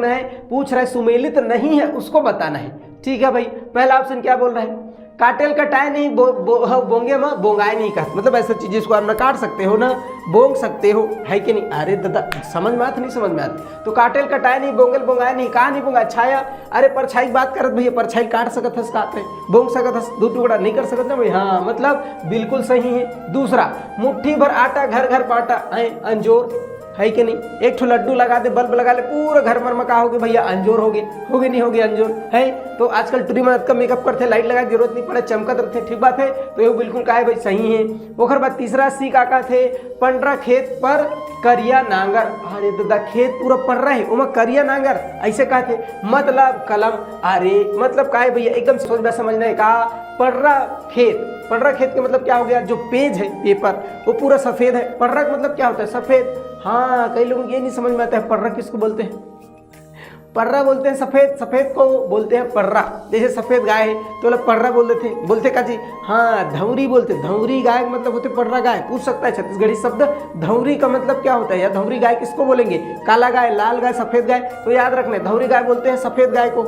रखना है। पूछ रहा है सुमेलित नहीं है उसको बताना है। ठीक है भाई, पहला ऑप्शन क्या बोल रहा है, काटेल कटाए नहीं बोंगे में बोंगाए नहीं का, मतलब ऐसा चीज जिसको आप ना काट सकते हो ना बोंग सकते हो, है कि नहीं। अरे दादा समझ में आती नहीं समझ में आती, तो काटेल कटाए नहीं बोंगल बोंगाए नहीं, कहा नहीं बोंगा छाया, अरे परछाई की बात करत भैया, परछाई काट सकत हस काट बोंग सकत हस, दो टुकड़ा नहीं कर सकत ना भाई, हाँ मतलब बिल्कुल सही है। दूसरा, मुट्ठी भर आटा घर घर बांटा अंजोर, है कि नहीं। एक ठो लड्डू लगा दे बल्ब लगा ले पूरा घर मरमका हो गए भैया, अंजोर हो गए नहीं हो गए अंजोर, है। तो आजकल टूरी मदद का मेकअप करते लाइट लगा जरूरत नहीं पड़े चमकत रहते, ठीक बात है, तो ये बिल्कुल का है भाई सही है। ओखर बाद तीसरा सी का थे, पंडरा खेत पर करिया नांगर, अरे दादा खेत पूरा पड़ रहा है उमा करिया नांगर ऐसे कहा थे, मतलब कलम, अरे मतलब का है भैया एकदम सोच में समझना है, कहा पर्रा खेत का मतलब क्या हो गया, जो पेज है पेपर वो पूरा सफेद है, पर्रा का मतलब क्या होता है सफेद। हाँ कई लोगों को ये नहीं समझ में आता है पर्रा किसको बोलते हैं, पर्रा बोलते हैं सफेद को बोलते हैं पर्रा, जैसे सफेद गाय है तो लोग पर्रा बोलते का जी, हाँ धौरी बोलते, धौरी गाय मतलब होते पर्रा गाय। पूछ सकता है छत्तीसगढ़ी शब्द धौरी का मतलब क्या होता है, या धौरी गाय किसको बोलेंगे, काला गाय, लाल गाय, सफेद गाय, तो याद रखना धौरी गाय बोलते हैं सफेद गाय को,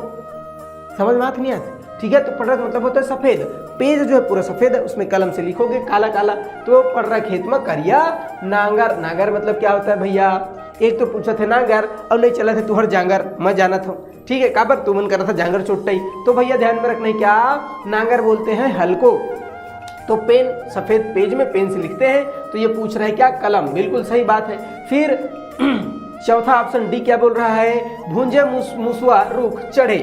समझ में आती नहीं आती। ठीक है, तो पर्रा मतलब होता है सफेद, पेज जो है पूरा सफेद है, उसमें कलम से लिखोगे काला काला, तो पर्रा खेत में करिया नांगर, नांगर मतलब क्या होता है भैया, एक तो पूछा थे नांगर और ले चला थे तुहर जांगर, मैं जाना था, ठीक है, काबर तू मन कर रहा था जांगर चोटाई, तो भैया ध्यान में रखना है क्या, नांगर बोलते हैं हल को। तो पेन सफेद पेज में पेन से लिखते हैं, तो ये पूछ रहा है क्या कलम, बिल्कुल सही बात है। फिर चौथा ऑप्शन डी क्या बोल रहा है, भूंजे मुसवा रुख चढ़े,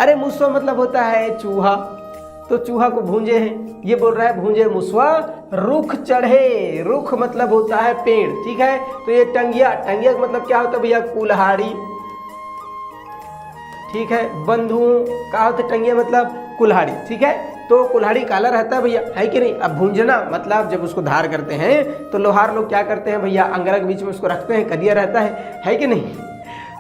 अरे मुसवा मतलब होता है चूहा, तो चूहा को भूंजे हैं, ये बोल रहा है भूंजे मुसवा रुख चढ़े, रुख मतलब होता है पेड़, ठीक है। तो ये टंगिया का मतलब क्या होता है भैया कुल्हाड़ी, ठीक है। बंधु का होता है टंगिया मतलब कुल्हाड़ी, ठीक है। तो कुल्हाड़ी काला रहता है भैया, है कि नहीं। अब भूंजना मतलब जब उसको धार करते हैं तो लोहार लोग क्या करते हैं भैया, अंगरा के बीच में उसको रखते हैं, करिया रहता है कि नहीं।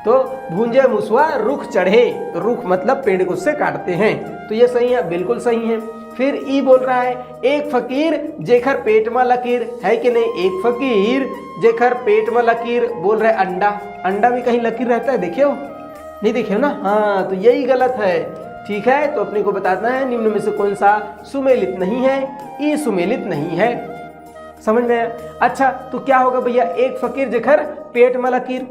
तो भूंजे मुसवा रुख चढ़े, तो रुख मतलब पेड़ को उससे काटते हैं, तो ये सही है, बिल्कुल सही है। फिर ई बोल रहा है, एक फकीर जेखर पेट में लकीर, है कि नहीं, एक फकीर जेखर पेट में लकीर, बोल रहे अंडा, अंडा भी कहीं लकीर रहता है, देखे हो नहीं देखे हो ना, हाँ तो यही गलत है, ठीक है। तो अपने को बताना है निम्न में से कौन सा सुमेलित नहीं है, ई सुमेलित नहीं है, समझ में आया। अच्छा तो क्या होगा भैया, एक फकीर जेखर पेट में लकीर,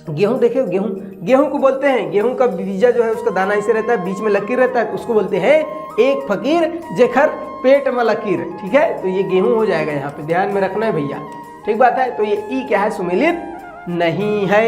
गेहूं देखे, गेहूं को बोलते हैं, गेहूं का बीजा जो है उसका दाना ऐसे रहता है, बीच में लकीर रहता है, उसको बोलते हैं एक फकीर जेखर पेट में लकीर, ठीक है। तो ये गेहूं हो जाएगा, यहाँ पे ध्यान में रखना है भैया, ठीक बात है। तो ये ई क्या है, सुमेलित नहीं है।